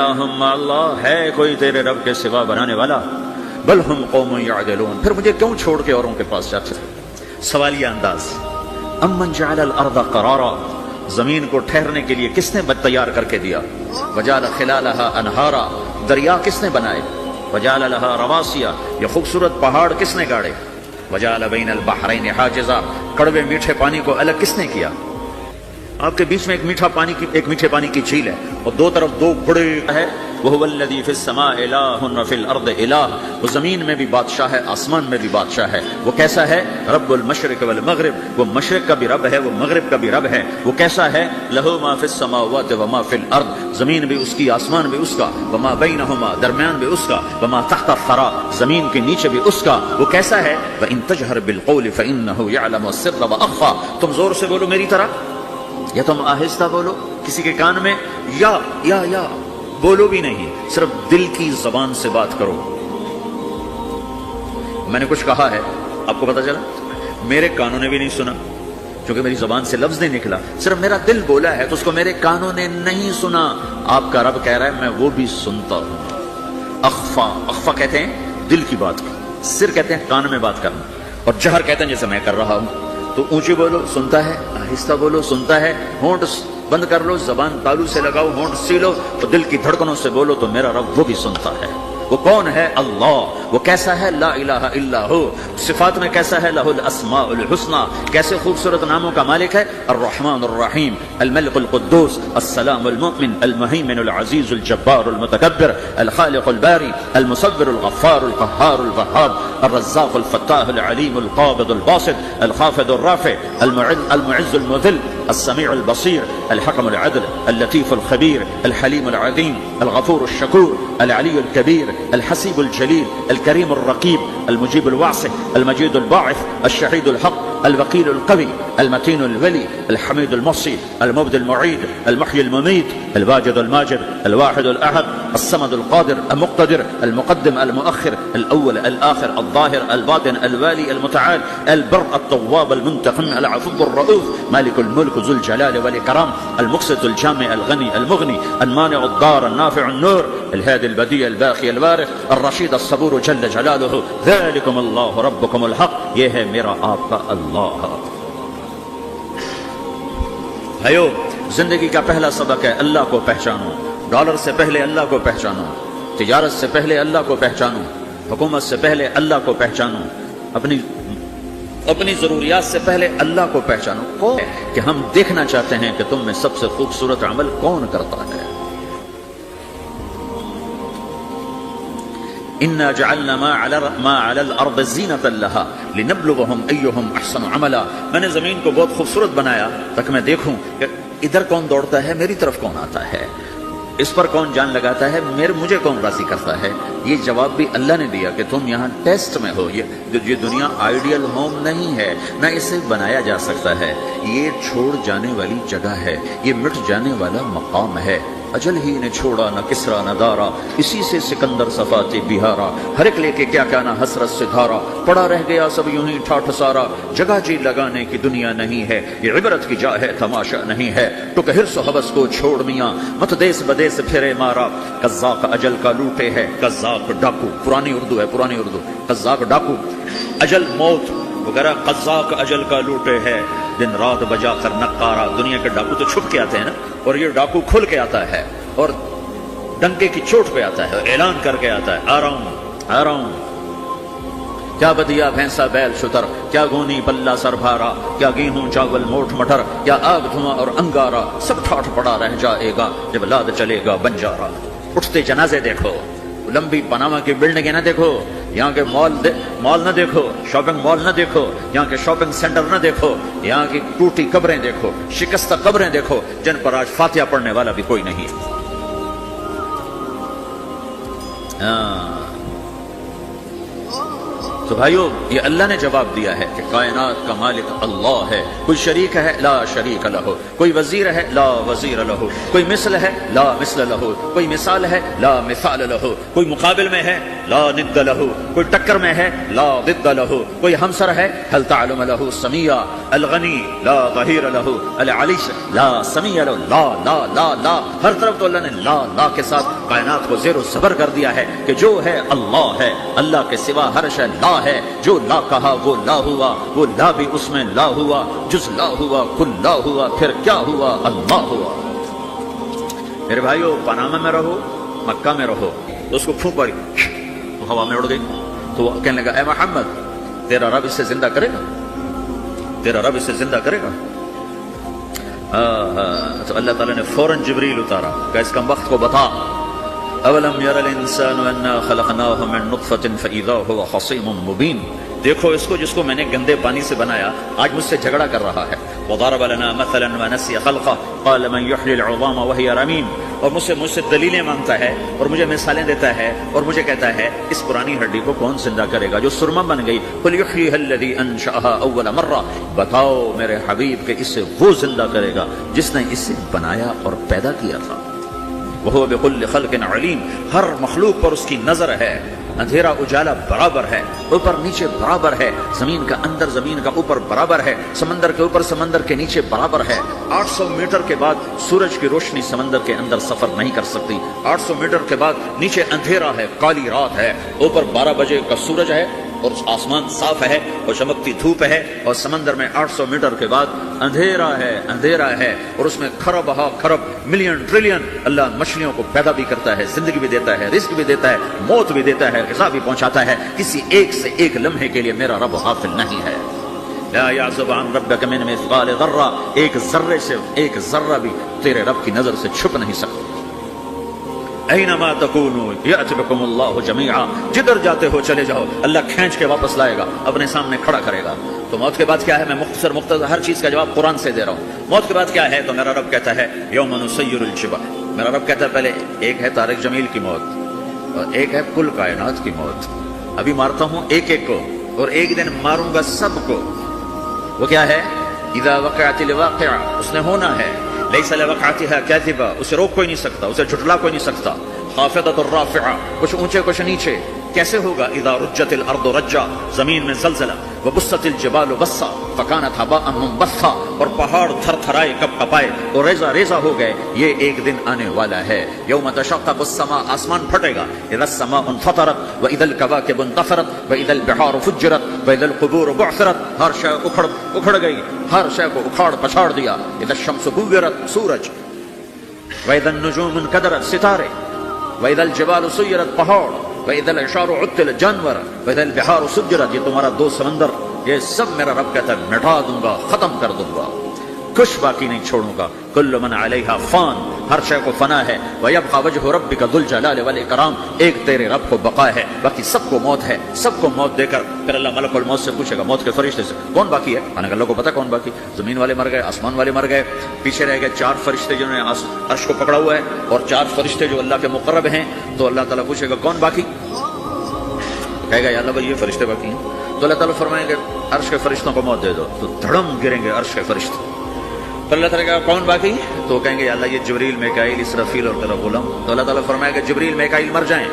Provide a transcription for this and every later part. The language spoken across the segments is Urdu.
اللہ ہے کوئی تیرے رب کے سوا بنانے والا؟ بل ہم قوم یعدلون، پھر مجھے کیوں چھوڑ کے اوروں کے پاس جاتے؟ سوالیہ انداز، امن جعل الارض قرارا، زمین کو ٹھہرنے کے لیے کس نے تیار کر کے دیا؟ وجعل خلالها انہارا، دریا کس نے بنائے؟ وجعل لها رواسیا، یہ خوبصورت پہاڑ کس نے گاڑے؟ وجعل بین البحرین حاجزا، کڑوے میٹھے پانی کو الگ کس نے کیا؟ آپ کے بیچ میں ایک میٹھے پانی کی جھیل ہے اور دو طرف دو بڑے ہے، وَهُوَ الَّذِي فِي السَّمَاءِ إِلَٰهٌ وَفِي الْأَرْضِ إِلَٰهٌ، وہ زمین میں بھی بادشاہ ہے، آسمان میں بھی بادشاہ ہے۔ وہ کیسا ہے؟ رب المشرق والمغرب، وہ مشرق کا بھی رب ہے، وہ مغرب کا بھی رب ہے۔ وہ کیسا ہے؟ لَهُ مَا فِي السَّمَاوَاتِ وَمَا فِي الْأَرْضِ، زمین بھی اس کی، آسمان بھی اس کا، وَمَا بَيْنَهُمَا، درمیان بھی اس کا، وَمَا تَحْتَ الثَّرَىٰ، زمین کے نیچے بھی اس کا۔ وہ کیسا ہے؟ وَإِن تَجْهَرْ بِالْقَوْلِ فَإِنَّهُ يَعْلَمُ السِّرَّ وَأَخْفَىٰ، تم زور سے بولو میری طرح یا تم آہستہ بولو کسی کے کان میں، یا بولو بھی نہیں، صرف دل کی زبان سے بات کرو۔ میں نے کچھ کہا ہے، آپ کو پتا چلا؟ میرے کانوں نے بھی نہیں سنا کیونکہ میری زبان سے لفظ نہیں نکلا، صرف میرا دل بولا ہے تو اس کو میرے کانوں نے نہیں سنا۔ آپ کا رب کہہ رہا ہے میں وہ بھی سنتا ہوں۔ اخفا کہتے ہیں دل کی بات کو، سر کہتے ہیں کان میں بات کرنا، اور جہر کہتے ہیں جیسے میں کر رہا ہوں۔ تو اونچی بولو سنتا ہے، آہستہ بولو سنتا ہے، ہونٹ بند کر لو، زبان تالو سے لگاؤ، ہونٹ سیلو، تو دل کی دھڑکنوں سے بولو تو میرا رب وہ بھی سنتا ہے۔ وہ کون ہے؟ اللہ۔ وہ کیسا ہے؟ لا الہ الا ہو۔ صفات میں کیسا ہے؟ لہ الاسماء الحسنى، کیسے خوبصورت ناموں کا مالک ہے؟ الرحمن الرحیم، الملک القدوس، السلام المؤمن، المہیمن العزیز الجبار المتکبر، الخالق الباری، المصور الغفار القہار الوہاب، الرزاق الفتاح العلیم القابض الباسط، الخافض الرافع، المعز المذل، السميع البصير، الحكم العدل، اللطيف الخبير، الحليم العظيم، الغفور الشكور، العلي الكبير، الحسيب الجليل، الكريم الرقيب، المجيب الواسع، المجيد الباعث، الشهيد الحق، الوكيل القوي، المتين الولي، الحميد المحصي، المبدي المعيد، المحيي المميت، الواجد الماجد، الواحد الأحد، الصمد القادر المقتدر، المقدم المؤخر، الأول الآخر، الظاهر الباطن، الوالي المتعال، البر التواب المنتقم، العفو الرؤوف، مالك الملك ذو الجلال والإكرام، المقسط الجامع الغني المغني، المانع الضار النافع النور، الهادي البديع الباقي الوارث، الرشيد الصبور جل جلاله، ذلكم الله ربكم الحق، یہ ہے میرا آپ کا اللہ۔ بھائیو، زندگی کا پہلا سبق ہے اللہ کو پہچانو۔ ڈالر سے پہلے اللہ کو پہچانو، تجارت سے پہلے اللہ کو پہچانو، حکومت سے پہلے اللہ کو پہچانو، اپنی ضروریات سے پہلے اللہ کو پہچانو۔ کون کہ ہم دیکھنا چاہتے ہیں کہ تم میں سب سے خوبصورت عمل کون کرتا ہے۔ اِنَّا جَعَلْنَا مَا عَلَى الْأَرْضِ زِينَةً لَهَا لِنَبْلُوَهُمْ أَيُّهُمْ أَحْسَنُ عَمَلًا، میں نے زمین کو بہت خوبصورت بنایا تاکہ میں دیکھوں کہ ادھر کون دوڑتا ہے، میری طرف کون آتا ہے، اس پر کون جان لگاتا ہے، مجھے کون راضی کرتا ہے۔ یہ جواب بھی اللہ نے دیا کہ تم یہاں ٹیسٹ میں ہو۔ یہ دنیا آئیڈیل ہوم نہیں ہے، نہ اسے بنایا جا سکتا ہے، یہ چھوڑ جانے والی جگہ ہے، یہ مٹ جانے والا مقام ہے۔ اجل ہی نے چھوڑا نہ کسرا نہ دارا، اسی سے سکندر صفاتی بہارا، ہر ایک لے کے کیا کیا نہ حسرت سے دھارا، پڑا رہ گیا سب یوں ہی ٹھاٹھ سارا، جگہ جی لگانے کی دنیا نہیں ہے، یہ عبرت کی جا ہے تماشا نہیں ہے، تو کہ حرص و حوث کو چھوڑ میاں، مت دیس بدیس پھرے مارا، قزاق اجل کا لوٹے ہے، قزاق ڈاکو، پرانی اردو ہے، پرانی اردو، قزاق ڈاکو، اجل موت وغیرہ، قزاق اجل کا لوٹے ہے، دن رات بجا کر نقارا۔ دنیا کے ڈاکو تو چھپ کے آتے ہیں نا، اور یہ ڈاکو کھل کے آتا ہے اور ڈنکے کی چوٹ پہ آتا ہے، اعلان کر کے آتا ہے، آ رہا ہوں۔ کیا بدیا بھینسا بیل شتر، کیا گونی بلہ سر بھارا، کیا گیہوں چاول موٹ مٹر، کیا آگ دھواں اور انگارا، سب ٹھاٹھ پڑا رہ جائے گا جب لاد چلے گا بنجارا۔ اٹھتے جنازے دیکھو، لمبی پاناما کی بلڈنگیں نہ دیکھو، یہاں کے مال نہ دیکھو، شاپنگ مال نہ دیکھو، یہاں کے شاپنگ سینٹر نہ دیکھو، یہاں کی ٹوٹی قبریں دیکھو، شکستہ قبریں دیکھو جن پر آج فاتحہ پڑھنے والا بھی کوئی نہیں۔ تو بھائیو، یہ اللہ نے جواب دیا ہے کہ کائنات کا مالک اللہ ہے، کوئی شریک ہے لا شریک لہ، کوئی وزیر ہے لا وزیر لہ، کوئی مثل ہے لا مثل لہ، کوئی مثال ہے لا مثال لہ، کوئی مقابل میں ہے لا ند لہ، کوئی ٹکر میں ہے لا ضد لہ، کوئی ہمسر ہے هل تعلم لہ سمیہ، الغنی لا ظہیر لہ، العلی لا سمیہ لہ، لا لا لا لا، ہر طرف تو اللہ نے لا لا کے ساتھ کائنات کو زیر و زبر کر دیا ہے کہ جو ہے اللہ ہے، اللہ کے سوا ہر شے لا ہے، جو لا کہا وہ لا ہوا، وہ لا بھی اس میں لا ہوا، جز لا ہوا کل لا ہوا، پھر کیا ہوا؟ اللہ ہوا۔ میرے بھائیو، پاناما میں رہو، مکہ میں رہو، تو اس کو پھونک پڑی تو ہوا میں اڑ گئی، تو وہ کہنے لگا اے محمد تیرا رب اسے زندہ کرے گا، تیرا رب اسے زندہ کرے گا؟ تو اللہ تعالیٰ نے فوراً جبریل اتارا کہ اس کا وقت کو بتا، اولم یر الانسان انا خلقناہ من نطفۃ فاذا هو خصیم مبین، دیکھو اس کو جس کو میں نے گندے پانی سے بنایا آج مجھ سے جھگڑا کر رہا ہے، وضرب لنا مثلا ونسی خلقہ قال من یحیی العظام وہی رمیم، اور مجھ سے دلیلیں مانگتا ہے اور مجھے مثالیں دیتا ہے اور مجھے کہتا ہے اس پرانی ہڈی کو کون زندہ کرے گا جو سرما بن گئی، قل یحییھا الذی انشأھا اول مرہ، بتاؤ میرے حبیب کہ اسے وہ زندہ کرے گا جس نے اسے بنایا اور پیدا کیا تھا، وہو بکل خلق علیم، ہر مخلوق پر اس کی نظر ہے، اندھیرا اجالا برابر ہے، اوپر نیچے برابر ہے، زمین کا اندر زمین کا اوپر برابر ہے، سمندر کے اوپر سمندر کے نیچے برابر ہے، 800 میٹر کے بعد سورج کی روشنی سمندر کے اندر سفر نہیں کر سکتی، 800 میٹر کے بعد نیچے اندھیرا ہے، کالی رات ہے، اوپر 12 بجے کا سورج ہے اور آسمان صاف ہے اور چمکتی دھوپ ہے، اور سمندر میں 800 میٹر کے بعد اندھیرا ہے اور اس میں کھرب ہا کھرب ملین ٹریلین اللہ مچھلیوں کو پیدا بھی کرتا ہے، زندگی بھی دیتا ہے، رزق بھی دیتا ہے، موت بھی دیتا ہے، غذا بھی پہنچاتا ہے، کسی ایک سے ایک لمحے کے لیے میرا رب غافل نہیں ہے۔ لا يعزب عن ربك من مثقال ذرہ، ایک ذرے سے ایک ذرہ بھی تیرے رب کی نظر سے چھپ نہیں سکتا۔ اینما تکونوا یأتی بکم اللہ جمیعا، جدھر جاتے ہو چلے جاؤ اللہ کھینچ کے واپس لائے گا، اپنے سامنے کھڑا کرے گا۔ تو موت کے بعد کیا ہے؟ میں مختصر ہر چیز کا جواب قرآن سے دے رہا ہوں۔ موت کے بعد کیا ہے؟ تو میرا رب کہتا ہے یوم نسیر الجبال، میرا رب کہتا ہے پہلے ایک ہے طارق جمیل کی موت اور ایک ہے کل کائنات کی موت، ابھی مارتا ہوں ایک ایک کو اور ایک دن ماروں گا سب کو۔ وہ کیا ہے؟ اذا وقعت الواقعہ، اس نے ہونا ہے، لیس لوقعتها کاذبہ، اسے روک کوئی نہیں سکتا، اسے جھٹلا کوئی نہیں سکتا، خافضۃ الرافعہ، کچھ اونچے کچھ نیچے، کیسے ہوگا؟ اذا رجت الارض رجا، زمین میں زلزلہ، وبست الجبال بسا فکانت هباء منبثا، اور پہاڑ تھر تھرائے کپ کپائے اور ریزہ ریزہ ہو گئے، یہ ایک دن آنے والا ہے۔ یوم تشقق السماء، آسمان پھٹے گا، اذا السماء انفطرت واذا الكواكب انتثرت واذا البحار فجرت واذا القبور بعثرت، ہر شے اکھڑ گئی، ہر شے کو اکھاڑ پچھاڑ دیا، اذا الشمس كورت، سورج، واذا النجوم انكدرت، ستارے، واذا الجبال سيرت، پہاڑ، وَإِذَا الْعِشَارُ عُطِّلَتْ، جانور، وَإِذَا الْبِحَارُ سُجِّرَتْ، یہ تمہارا دو سمندر، یہ سب میرا رب کہتا ہے مٹا دوں گا، ختم کر دوں گا، کچھ باقی نہیں چھوڑوں گا۔ کل من علیہا فان، ہر شے کو فنا ہے، وَيَبْقَى وَجْهُ رَبِّكَ ذُو الْجَلَالِ وَالْإِكْرَامِ، ایک تیرے رب کو بقا ہے، باقی سب کو موت ہے، سب کو موت دے کر پھر اللہ ملک الموت سے پوچھے گا، موت کے فرشتے سے کون باقی ہے؟ اللہ کو پتا کون باقی، زمین والے مر گئے، آسمان والے مر گئے، پیچھے رہ گئے 4 فرشتے جنہوں نے عرش کو پکڑا ہوا ہے اور 4 فرشتے جو اللہ کے مقرب ہیں، تو اللہ تعالیٰ پوچھے گا کون باقی؟ کہے گا یا اللہ بھائی یہ فرشتے باقی ہیں، تو اللہ تعالیٰ فرمائیں گے عرش کے فرشتوں کو موت دے دو، تو دھڑم گریں گے عرش کے فرشتے، پھر اللہ تعالیٰ کہا کون باقی؟ تو کہیں گے یا اللہ یہ جبریل میکائیل اسرافیل اور تیرا غلام، تو اللہ تعالیٰ فرمائے گا جبریل میکائیل مر جائیں،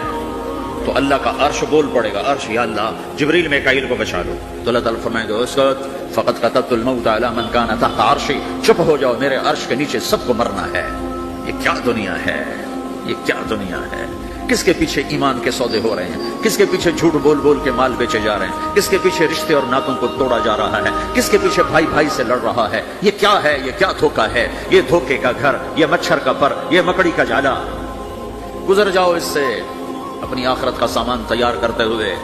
تو اللہ کا عرش بول پڑے گا، عرش یا اللہ جبریل میکائیل کو بچا لو، تو اللہ تعالیٰ فرمائیں گے اس وقت فقط كتبت الموت على من كان تحت عرشی، چپ ہو جاؤ میرے عرش کے نیچے سب کو مرنا ہے۔ یہ کیا دنیا ہے، یہ کیا دنیا ہے، کس کے پیچھے ایمان کے سودے ہو رہے ہیں، کس کے پیچھے جھوٹ بول بول کے مال بیچے جا رہے ہیں، کس کے پیچھے رشتے اور ناتوں کو توڑا جا رہا ہے، کس کے پیچھے بھائی بھائی سے لڑ رہا ہے، یہ کیا ہے، یہ کیا دھوکہ ہے، یہ دھوکے کا گھر، یہ مچھر کا پر، یہ مکڑی کا جالا، گزر جاؤ اس سے اپنی آخرت کا سامان تیار کرتے ہوئے۔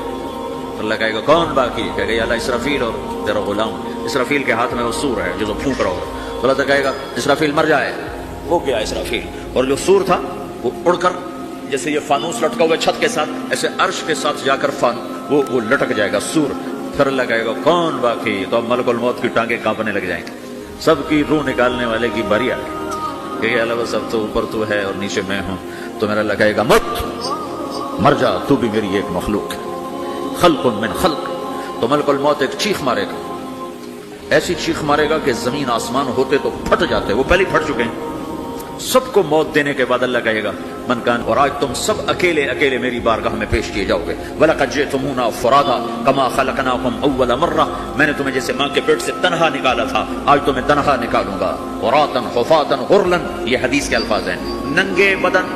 اللہ کہے گا کون باقی؟ کہے گا یا اللہ اسرافیل اور تیرا غلام، اسرافیل کے ہاتھ میں وہ سور ہے جو پھونک رہا ہو، تو اللہ کہے گا اسرافیل مر جائے، وہ کیا اسرافیل، اور جو سور تھا وہ اڑ کر جیسے یہ فانوس لٹکا ہوا چھت کے ساتھ ایسے عرش کے ساتھ جا کر وہ لٹک جائے گا سور، پھر اللہ کہے گا کون باقی؟ تو اب ملک الموت کی ٹانگیں کانپنے لگ جائیں گی، سب کی روح نکالنے والے کی باری آ گئی کہ اللہ سب تو اوپر تو ہے اور نیچے میں ہوں، تو میرا اللہ کہے گا مت، مر جا، تو بھی میری ایک مخلوق ہے، خلق من خلق، تو ملک الموت ایک چیخ مارے گا، ایسی چیخ مارے گا کہ زمین آسمان ہوتے تو پھٹ جاتے، وہ پہلے پھٹ چکے ہیں، سب کو موت دینے کے بعد اللہ کہے گا من کان، اور آج تم سب اکیلے اکیلے میری بارگاہ میں پیش کیے جاؤ گے، وَلَقَدْ جِئْتُمُونَا فُرَادَىٰ كَمَا خَلَقْنَاكُمْ أَوَّلَ مَرَّةٍ، میں نے تمہیں جیسے ماں کے پیٹ سے تنہا نکالا تھا آج تمہیں تنہا نکالوں گا، عُرَاةً حُفَاةً غُرْلًا، یہ حدیث کے الفاظ ہیں، ننگے بدن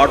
8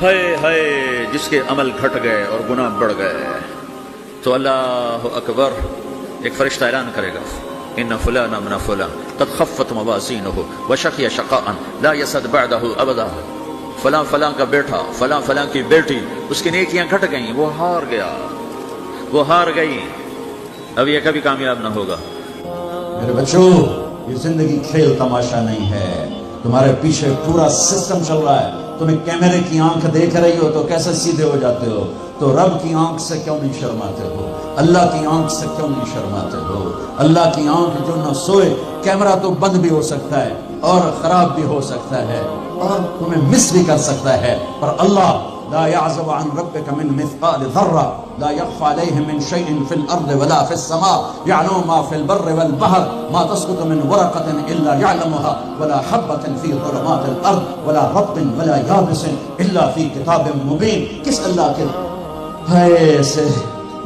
ہائے ہائے جس کے عمل گھٹ گئے اور گناہ بڑھ گئے تو اللہ اکبر ایک فرشتہ اعلان کرے گا ان فلان من فلان قد خفت موازینہ وشقی شقاء لا یسد بعدہ ابدا، فلاں فلاں کا بیٹا، فلاں فلاں کی بیٹی، اس کی نیکیاں گھٹ گئیں، وہ ہار گیا، وہ ہار گئی، اب یہ کبھی کامیاب نہ ہوگا۔ میرے بچوں، یہ زندگی کھیل تماشا نہیں ہے، تمہارے پیچھے پورا سسٹم چل رہا ہے۔ تمہیں کیمرے کی آنکھ دیکھ رہی ہو تو کیسے سیدھے ہو جاتے ہو؟ تو رب کی آنکھ سے کیوں نہیں شرماتے ہو؟ اللہ کی آنکھ سے کیوں نہیں شرماتے ہو؟ اللہ کی آنکھ جو نہ سوئے، کیمرہ تو بند بھی ہو سکتا ہے اور خراب بھی ہو سکتا ہے اور تمہیں مس بھی کر سکتا ہے، پر اللہ لا يعزب عن ربك من مثقال ذرة لا يخفى عليه من شيء في الأرض ولا في السماء يعلم ما في البر والبحر ما تسقط من ورقة إلا يعلمها ولا حبة في ظلمات الأرض ولا رطب ولا يابس إلا في كتاب مبين۔ کس اللہ کے ہے سے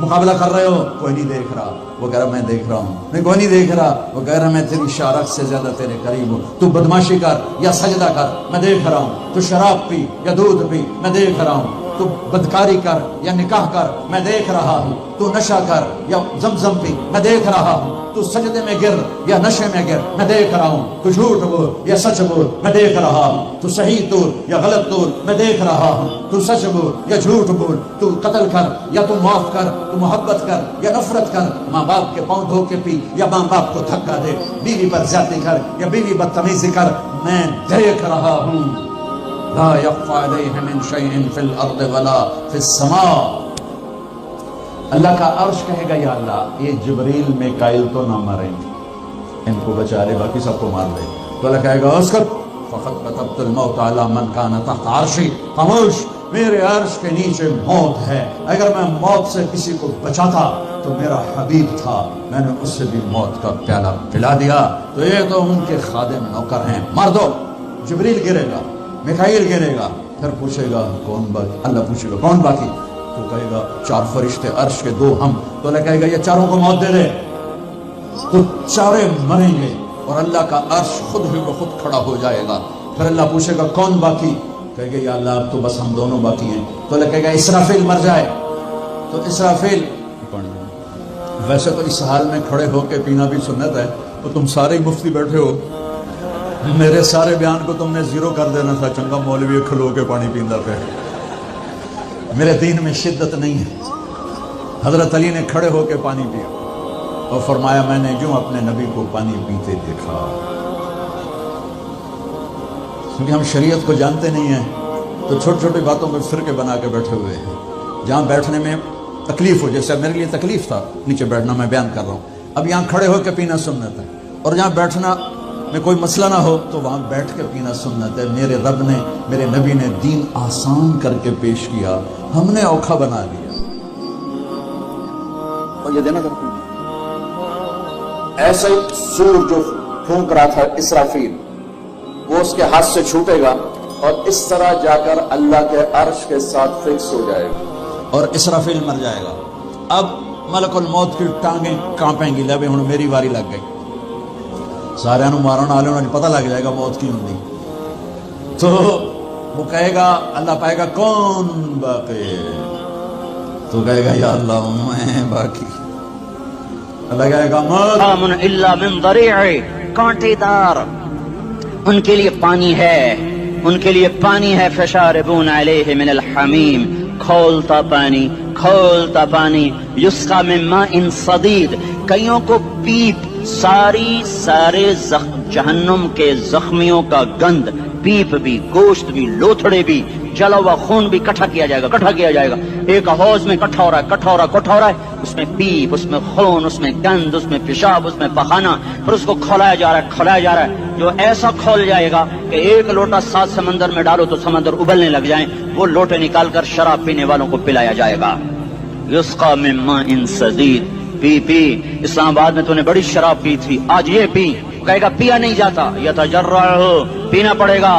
مقابلہ کر رہے ہو؟ کوئی نہیں دیکھ رہا، وہ کہہ رہا میں دیکھ رہا ہوں۔ میں کوئی نہیں دیکھ رہا، وہ کہہ رہا میں تیری شارت سے زیادہ تیرے قریب ہوں۔ تو بدماشی کر یا سجدہ کر، میں دیکھ رہا ہوں۔ تو شراب پی یا دودھ پی، میں دیکھ رہا ہوں۔ تو بدکاری کر یا نکاح کر، میں دیکھ رہا ہوں۔ تو نشہ کر یا زمزم پی، میں دیکھ رہا ہوں۔ تو سجدے میں گر یا نشے میں گر، میں دیکھ رہا ہوں۔ تو جھوٹ بول یا سچ بول، میں دیکھ رہا ہوں۔ تو صحیح طور یا غلط طور، میں دیکھ رہا ہوں۔ تو سچ بول یا جھوٹ بول، تو قتل کر یا تو معاف کر، تو محبت کر یا نفرت کر، ماں باپ کے پاؤں دھو کے پی یا ماں باپ کو دھکا دے، بیوی پر زیادتی کر یا بیوی بدتمیزی کر، میں دیکھ رہا ہوں۔ لا يخفى عليه من شيء في الارض ولا في السماء۔ اللہ کا عرش کہے گا یا اللہ یہ جبریل میکائیل تو نہ مریں، ان کو بچا لے، باقی سب کو مار دے۔ تو اللہ کہے گا اسکت فقط كتبت الموت على من كان تحت عرشی، خاموش، میرے عرش کے نیچے موت ہے۔ اگر میں موت سے کسی کو بچاتا تو میرا حبیب تھا، میں نے اس سے بھی موت کا پیالہ پلا دیا، تو یہ تو ان کے خادم نوکر ہیں، مار دو۔ جبریل گرے گا، میکائیل گرے گا، پھر پوچھے گا کون باقی؟ اللہ پوچھے گا کون باقی؟ تو کہے گا چار فرشتے عرش کے، دو ہم۔ تو اللہ کہے گا یہ چاروں کو موت دے دے، تو چارے مریں گے اور اللہ کا عرش خود ہی وہ خود کھڑا ہو جائے گا۔ پھر اللہ پوچھے گا کون باقی؟ کہے گا یا اللہ اب تو بس ہم دونوں باقی ہیں۔ تو اللہ کہے گا اسرافیل مر جائے، تو اسرافیل، ویسے تو اس حال میں کھڑے ہو کے پینا بھی سنت ہے، تو تم سارے مفتی بیٹھے ہو، میرے سارے بیان کو تم نے زیرو کر دینا تھا، چنگا مولوی کھلو کے پانی پیندا پہ۔ میرے دین میں شدت نہیں ہے۔ حضرت علی نے کھڑے ہو کے پانی پیا اور فرمایا میں نے یوں اپنے نبی کو پانی پیتے دیکھا۔ کیونکہ ہم شریعت کو جانتے نہیں ہیں تو چھوٹی چھوٹی باتوں میں فرقے بنا کے بیٹھے ہوئے ہیں۔ جہاں بیٹھنے میں تکلیف ہو، جیسے میرے لیے تکلیف تھا نیچے بیٹھنا، میں بیان کر رہا ہوں، اب یہاں کھڑے ہو کے پینا سنت ہے، اور جہاں بیٹھنا میں کوئی مسئلہ نہ ہو تو وہاں بیٹھ کے پینا سنت ہے۔ میرے رب نے، میرے نبی نے دین آسان کر کے پیش کیا، ہم نے اوکھا بنا دیا۔ اور یہ دینا کرتے ایسے سور جو پھونک رہا تھا اسرافیل، وہ اس کے ہاتھ سے چھوٹے گا اور اس طرح جا کر اللہ کے عرش کے ساتھ فکس ہو جائے گا اور اسرافیل مر جائے گا۔ اب ملک الموت کی ٹانگیں کانپیں گی، لبے ہوں میری واری لگ گئی، سارے مارن والے انہوں نے پتہ لگ جائے گا موت کی ہوندی۔ تو وہ کہے گا، اللہ پائے گا کون باقی؟ تو کہے گا یا اللہ میں باقی۔ اللہ کہے گا من الا من ضریع، کانٹے دار، ان کے لیے پانی ہے، ان کے لیے پانی ہے۔ فشاربون علیہ من الحمیم، کھولتا پانی، کھولتا پانی۔ یسقا من ماء صدید، کئیوں کو پیپ، سارے جہنم کے زخمیوں کا گند، پیپ بھی، گوشت بھی، لوتھڑے بھی، جلا ہوا خون بھی اکٹھا کیا جائے گا۔ ایک حوض میں اکٹھا ہو رہا ہے، اس میں پیپ، اس میں خون، اس میں گند، اس میں پیشاب، اس میں پخانہ، پھر اس کو کھولایا جا رہا ہے، جو ایسا کھول جائے گا کہ ایک لوٹا 7 سمندر میں ڈالو تو سمندر ابلنے لگ جائیں، وہ لوٹے نکال کر شراب پینے والوں کو پلایا جائے گا۔ یسقا من ماء صدید، پی اسلام آباد میں تو نے بڑی شراب پی تھی، آج یہ پی، کہے گا پیا نہیں جاتا، یتجرعہ، پینا پڑے گا،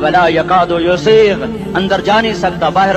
ولا یکاد یسیغ، اندر جا نہیں سکتا، باہر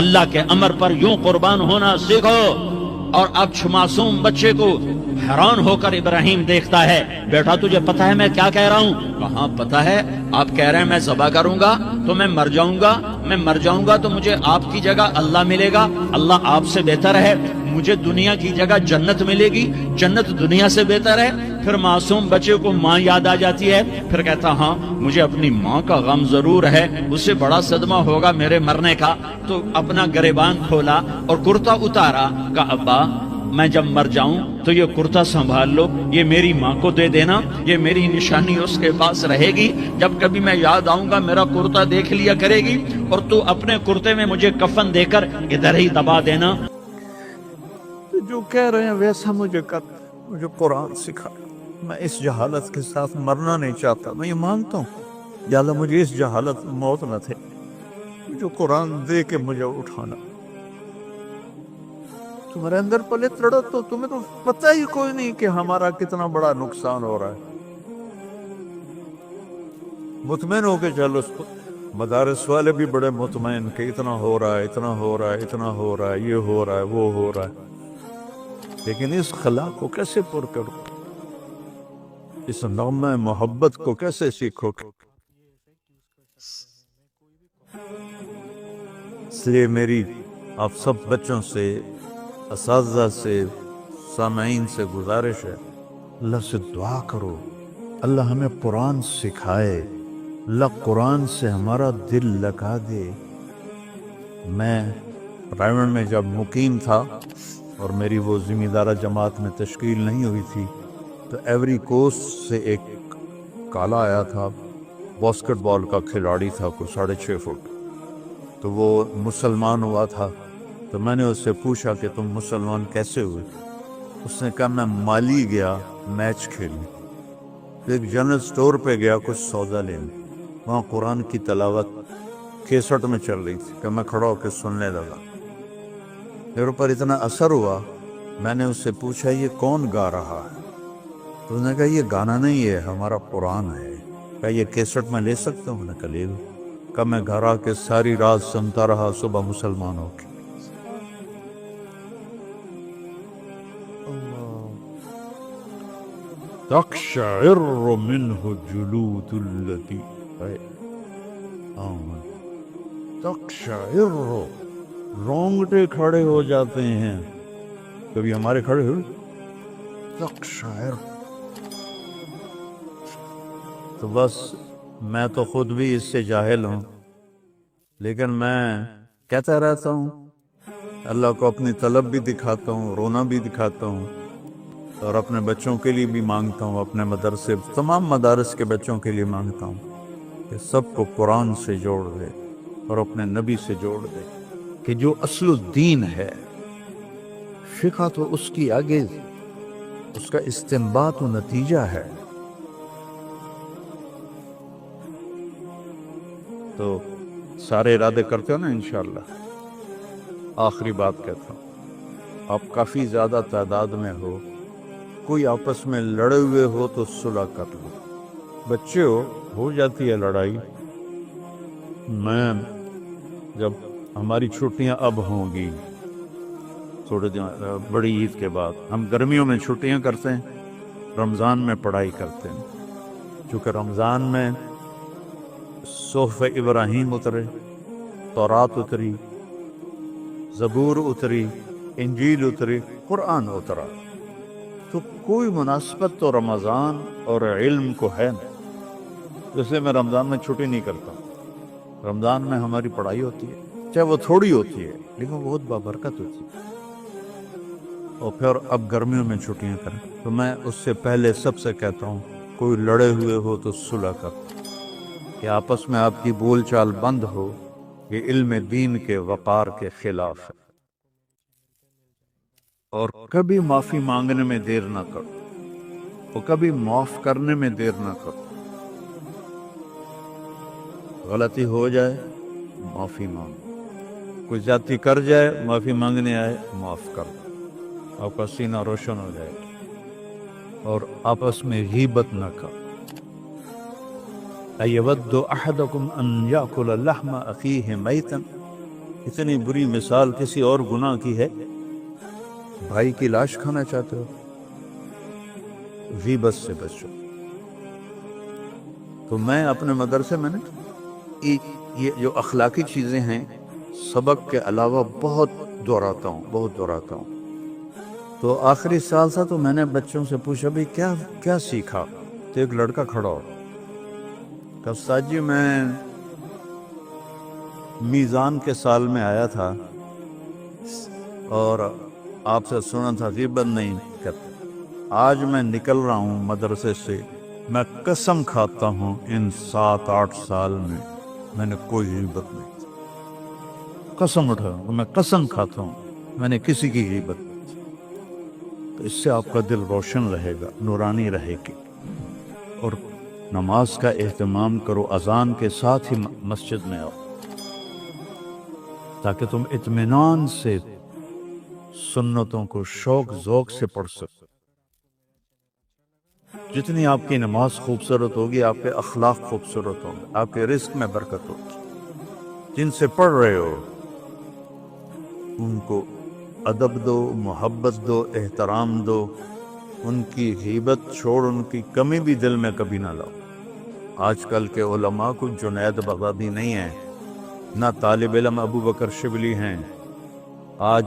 اللہ کے امر پر یوں قربان ہونا سیکھو۔ اور اب معصوم بچے کو حیران ہو کر ابراہیم دیکھتا ہے، بیٹا تجھے پتہ ہے میں کیا کہہ رہا ہوں؟ کہاں پتہ ہے، آپ کہہ رہے ہیں میں ذبح کروں گا تو میں مر جاؤں گا، میں مر جاؤں گا تو مجھے آپ کی جگہ اللہ ملے گا، اللہ آپ سے بہتر ہے، مجھے دنیا کی جگہ جنت ملے گی، جنت دنیا سے بہتر ہے۔ پھر معصوم بچے کو ماں یاد آ جاتی ہے، پھر کہتا ہاں مجھے اپنی ماں کا غم ضرور ہے، اس سے بڑا صدمہ ہوگا میرے مرنے کا۔ تو اپنا گریبان کھولا اور کرتا اتارا، کہا ابا میں جب مر جاؤں تو یہ کرتا سنبھال لو، یہ میری ماں کو دے دینا، یہ میری نشانی اس کے پاس رہے گی، جب کبھی میں یاد آؤں گا میرا کرتا دیکھ لیا کرے گی، اور تو اپنے کرتے میں مجھے کفن دے کر ادھر ہی دبا دینا۔ جو کہہ رہے ہیں ویسا مجھے کر، مجھے قرآن سکھا، میں اس جہالت کے ساتھ مرنا نہیں چاہتا، میں یہ مانتا ہوں یا اللہ مجھے اس جہالت میں موت نہ تھے، جو قرآن دے کے مجھے اٹھانا۔ تمہارے اندر پلے تڑو تو تمہیں تو پتہ ہی کوئی نہیں کہ ہمارا کتنا بڑا نقصان ہو رہا ہے۔ مطمئن ہو کے چلو، اس کو مدارس والے بھی بڑے مطمئن کہ اتنا ہو رہا ہے، اتنا ہو رہا ہے، اتنا ہو رہا ہے، یہ ہو رہا ہے، وہ ہو رہا ہے، لیکن اس خلا کو کیسے پر کرو، اس نغمہ محبت کو کیسے سیکھو؟ اس لیے میری آپ سب بچوں سے، اساتذہ سے، سامعین سے گزارش ہے، اللہ سے دعا کرو اللہ ہمیں قرآن سکھائے، اللہ قرآن سے ہمارا دل لگا دے۔ میں پرائیویٹ میں جب مقیم تھا اور میری وہ ذمہ دارہ جماعت میں تشکیل نہیں ہوئی تھی، تو ایوری کوسٹ سے ایک کالا آیا تھا، باسکٹ بال کا کھلاڑی تھا، کوئی 6.5 فٹ، تو وہ مسلمان ہوا تھا۔ تو میں نے اس سے پوچھا کہ تم مسلمان کیسے ہوئے؟ اس نے کہا میں مالی گیا میچ کھیلنے، ایک جنرل سٹور پہ گیا کچھ سودا لینے، وہاں قرآن کی تلاوت کیسٹ میں چل رہی تھی کہ میں کھڑا ہو کے سننے لگا، میرے اوپر اتنا اثر ہوا، میں نے اس سے پوچھا یہ کون گا رہا ہے؟ تو اس نے کہا یہ گانا نہیں ہے، ہمارا قرآن ہے۔ کہا یہ کیسٹ میں لے سکتا ہوں؟ میں نے کہا لے لو۔ کہا میں گھر آ کے ساری رات سنتا رہا، صبح مسلمان ہو کے۔ تقشعر منه جلود الذین آمنوا، تقشعر، رونگٹے کھڑے ہو جاتے ہیں، کبھی ہمارے کھڑے ہوئے تقشعر۔ تو بس میں تو خود بھی اس سے جاہل ہوں، لیکن میں کہتا رہتا ہوں، اللہ کو اپنی طلب بھی دکھاتا ہوں، رونا بھی دکھاتا ہوں، اور اپنے بچوں کے لیے بھی مانگتا ہوں، اپنے مدرسے تمام مدارس کے بچوں کے لیے مانگتا ہوں کہ سب کو قرآن سے جوڑ دے اور اپنے نبی سے جوڑ دے، کہ جو اصل الدین ہے، فقہ تو اس کی آگے اس کا استنباط و نتیجہ ہے۔ تو سارے ارادے کرتے ہو نا انشاءاللہ۔ آخری بات کہتا ہوں، آپ کافی زیادہ تعداد میں ہو، کوئی آپس میں لڑے ہوئے ہو تو صلح کر لو، بچے ہو جاتی ہے لڑائی۔ میں جب ہماری چھٹیاں اب ہوں گی تھوڑے دن بڑی عید کے بعد، ہم گرمیوں میں چھٹیاں کرتے ہیں، رمضان میں پڑھائی کرتے ہیں، چونکہ رمضان میں صحف ابراہیم اترے، تورات اتری، زبور اتری، انجیل اتری، قرآن اترا، تو کوئی مناسبت تو رمضان اور علم کو ہے نا، اس لیے میں رمضان میں چھٹی نہیں کرتا۔ رمضان میں ہماری پڑھائی ہوتی ہے، چاہے وہ تھوڑی ہوتی ہے لیکن وہ بہت بابرکت ہوتی ہے۔ اور پھر اب گرمیوں میں چھٹیاں کریں تو میں اس سے پہلے سب سے کہتا ہوں، کوئی لڑے ہوئے ہو تو صلح کر، کہ آپس میں آپ کی بول چال بند ہو، یہ علم دین کے وقار کے خلاف ہے۔ اور کبھی معافی مانگنے میں دیر نہ کرو، اور کبھی معاف کرنے میں دیر نہ کرو۔ غلطی ہو جائے معافی مانگو، کوئی زیادتی کر جائے معافی مانگنے آئے معاف کر دو، آپ کا سینہ روشن ہو جائے گا۔ اور آپس میں غیبت نہ کرو۔ ایود احدکم ان یاکل لحم اخیہ میتا اتنی بری مثال کسی اور گناہ کی ہے؟ بھائی کی لاش کھانا چاہتے ہو؟ غیبت سے بچو. تو میں اپنے مدرسے میں یہ جو اخلاقی چیزیں ہیں سبق کے علاوہ بہت دہراتا ہوں. تو آخری سال تھا تو میں نے بچوں سے پوچھا بھی کیا سیکھا؟ تو ایک لڑکا کھڑا ہو کہ استاد جی میں میزان کے سال میں آیا تھا اور آپ سے سنا تھا غیبت نہیں کرتے. آج میں نکل رہا ہوں مدرسے سے، میں قسم کھاتا ہوں ان 7-8 سال میں نے کوئی غیبت نہیں کی. قسم اٹھا میں قسم کھاتا ہوں میں نے کسی کی غیبت نہیں کی. تو اس سے آپ کا دل روشن رہے گا، نورانی رہے گی. اور نماز کا اہتمام کرو، اذان کے ساتھ ہی مسجد میں آؤ تاکہ تم اطمینان سے سنتوں کو شوق ذوق سے پڑھ سکو. جتنی آپ کی نماز خوبصورت ہوگی آپ کے اخلاق خوبصورت ہوں گے، آپ کے رزق میں برکت ہوگی. جن سے پڑھ رہے ہو ان کو ادب دو، محبت دو، احترام دو. ان کی غیبت چھوڑ، ان کی کمی بھی دل میں کبھی نہ لاؤ. آج کل کے علماء کو جنید بغدادی نہیں ہیں، نہ طالب علم ابو بکر شبلی ہیں. آج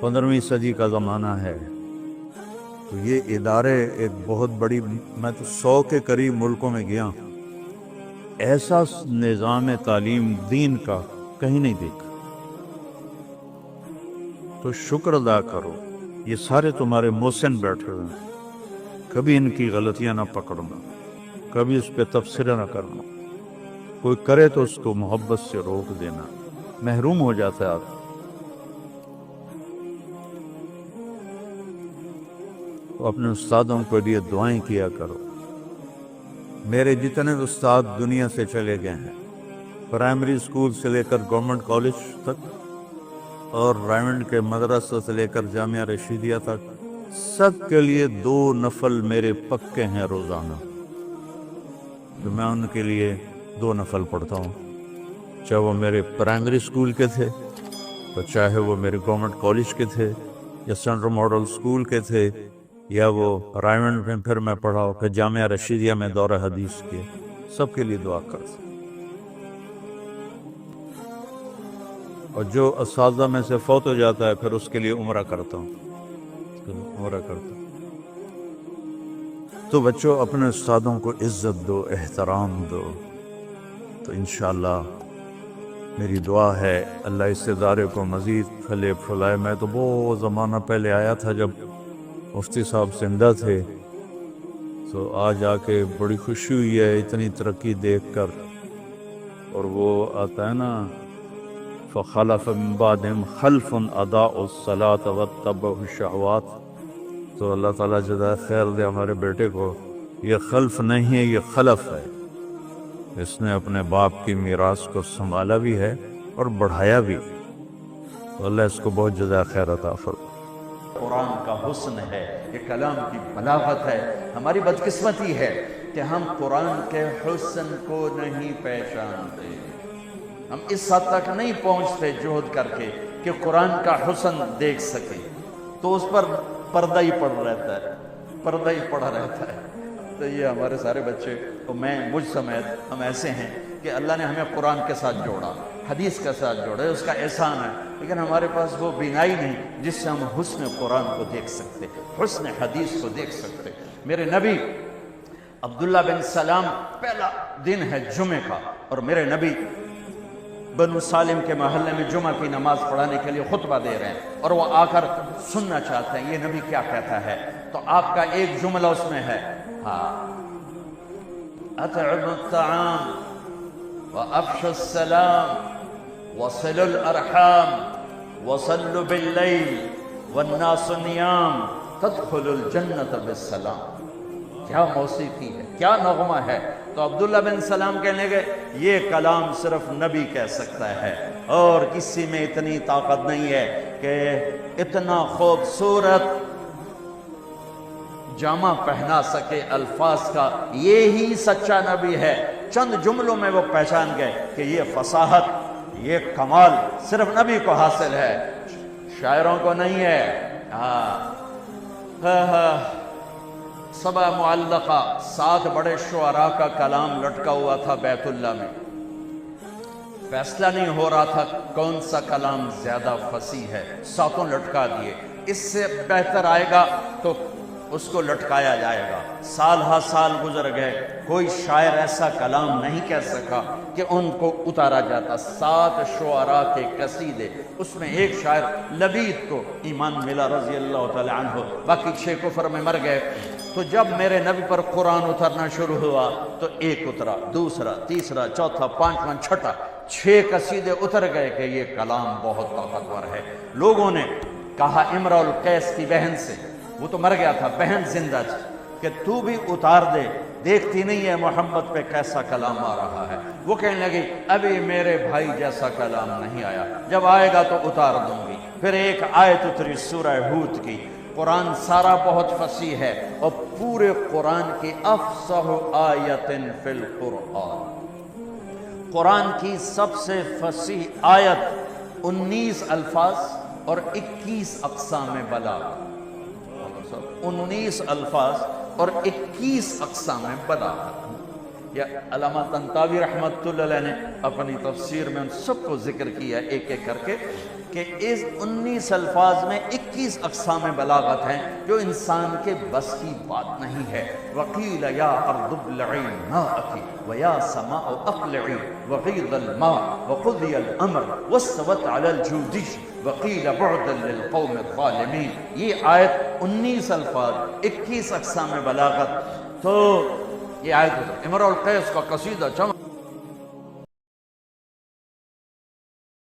15ویں صدی کا زمانہ ہے. تو یہ ادارے ایک بہت بڑی، میں تو 100 کے قریب ملکوں میں گیا، ایسا نظام تعلیم دین کا کہیں نہیں دیکھا. تو شکر ادا کرو، یہ سارے تمہارے محسن بیٹھے ہوئے ہیں. کبھی ان کی غلطیاں نہ پکڑنا، کبھی اس پہ تبصرہ نہ کرنا. کوئی کرے تو اس کو محبت سے روک دینا، محروم ہو جاتا ہے آدمی. اپنے استادوں کے لیے دعائیں کیا کرو. میرے جتنے استاد دنیا سے چلے گئے ہیں، پرائمری اسکول سے لے کر گورنمنٹ کالج تک اور رائمنڈ کے مدرسہ سے لے کر جامعہ رشیدیہ تک، سب کے لیے 2 نفل میرے پکے ہیں روزانہ. تو میں ان کے لیے 2 نفل پڑھتا ہوں، چاہے وہ میرے پرائمری اسکول کے تھے، تو چاہے وہ میرے گورنمنٹ کالج کے تھے یا سینٹرل ماڈل اسکول کے تھے، یا وہ رائمنڈ میں پھر میں پڑھا ہو، پھر جامعہ رشیدیہ میں دورہ حدیث کے. سب کے لیے دعا کرتا. اور جو اساتذہ میں سے فوت ہو جاتا ہے پھر اس کے لیے عمرہ کرتا ہوں. تو بچوں اپنے استادوں کو عزت دو، احترام دو. تو انشاءاللہ میری دعا ہے اللہ اس ادارے کو مزید پھلے پھلائے. میں تو بہت زمانہ پہلے آیا تھا جب مفتی صاحب زندہ تھے، تو آج آ کے بڑی خوشی ہوئی ہے اتنی ترقی دیکھ کر. اور وہ آتا ہے نا فخلف من بعدهم خلف اضاعوا الصلاة واتبعوا الشہوات. تو اللہ تعالیٰ جزائے خیر دے ہمارے بیٹے کو. یہ خلف نہیں ہے، یہ خلف ہے. اس نے اپنے باپ کی میراث کو سنبھالا بھی ہے اور بڑھایا بھی. تو اللہ اس کو بہت جزائے خیر عطا فرمائے. قرآن کا حسن ہے، یہ کلام کی بلاغت ہے. ہماری بدقسمتی ہے کہ ہم قرآن کے حسن کو نہیں پہچانتے. ہم اس حد تک نہیں پہنچتے جہد کر کے کہ قرآن کا حسن دیکھ سکیں. تو اس پر پردہ ہی پڑا رہتا ہے. تو یہ ہمارے سارے بچے، تو مجھ سمیت ہم ایسے ہیں کہ اللہ نے ہمیں قرآن کے ساتھ جوڑا، حدیث کے ساتھ جوڑا، اس کا احسان ہے. لیکن ہمارے پاس وہ بینائی نہیں جس سے ہم حسن قرآن کو دیکھ سکتے، حسن حدیث کو دیکھ سکتے. میرے نبی عبداللہ بن سلام، پہلا دن ہے جمعہ کا، اور میرے نبی بنو سالم کے محلے میں جمعہ کی نماز پڑھانے کے لیے خطبہ دے رہے ہیں، اور وہ آ کر سننا چاہتے ہیں یہ نبی کیا کہتا ہے. تو آپ کا ایک جملہ اس میں ہے، اطعموا الطعام وافشوا السلام وصلوا الارحام وصلوا باللیل والناس نیام تدخلوا الجنة بالسلام. کیا موسیقی ہے، کیا نغمہ ہے. تو عبداللہ بن سلام کہنے گئے یہ کلام صرف نبی کہہ سکتا ہے، اور کسی میں اتنی طاقت نہیں ہے کہ اتنا خوبصورت جامہ پہنا سکے الفاظ کا. یہی سچا نبی ہے. چند جملوں میں وہ پہچان گئے کہ یہ فصاحت، یہ کمال صرف نبی کو حاصل ہے، شاعروں کو نہیں ہے۔ سبع معلقہ، 7 بڑے شعراء کا کلام لٹکا ہوا تھا بیت اللہ میں، فیصلہ نہیں ہو رہا تھا کون سا کلام زیادہ فصیح ہے، 7 لٹکا دیے، اس سے بہتر آئے گا تو اس کو لٹکایا جائے گا۔ سال ہا سال گزر گئے، کوئی شاعر ایسا کلام نہیں کہہ سکا کہ ان کو اتارا جاتا۔ 7 شعراء کے قصیدے، اس میں ایک شاعر لبید کو ایمان ملا رضی اللہ تعالی عنہ، باقی 6 کفر میں مر گئے۔ تو جب میرے نبی پر قرآن اترنا شروع ہوا تو ایک اترا، دوسرا، تیسرا، چوتھا، 5واں، 6ٹھا، 6 قصیدے اتر گئے کہ یہ کلام بہت طاقتور ہے۔ لوگوں نے کہا امرؤ القیس کی بہن سے، وہ تو مر گیا تھا، بہن زندہ تھی، کہ تو بھی اتار دے، دیکھتی نہیں ہے محمد پہ کیسا کلام آ رہا ہے۔ وہ کہنے لگی ابھی میرے بھائی جیسا کلام نہیں آیا، جب آئے گا تو اتار دوں گی۔ پھر ایک آیت اتری سورہ ہود کی۔ قرآن سارا بہت فصیح ہے، اور پورے قرآن کی افصح آیت فی القرآن، قرآن کی سب سے فصیح آیت 19 الفاظ اور 21 اقسام بلاغت، 19 الفاظ اور 21 اقسام بلاغت۔ یا علامہ طنطاوی رحمۃ اللہ علیہ نے اپنی تفسیر میں ان سب کو ذکر کیا ایک ایک کر کے کہ اس 19 الفاظ میں 21 اقسام بلاغت ہیں جو انسان کے بس کی بات نہیں ہے۔ وقیل یا ارض ابلعی ماءکی ویا سماء اقلعی وغیض الماء وقضی الامر واستوت علی الجودی وقیل بعدا للقوم الظالمین۔ یہ آیت 19 الفاظ، 21 اقسام بلاغت۔ تو یہ آیت امرؤ القیس کا قصیدہ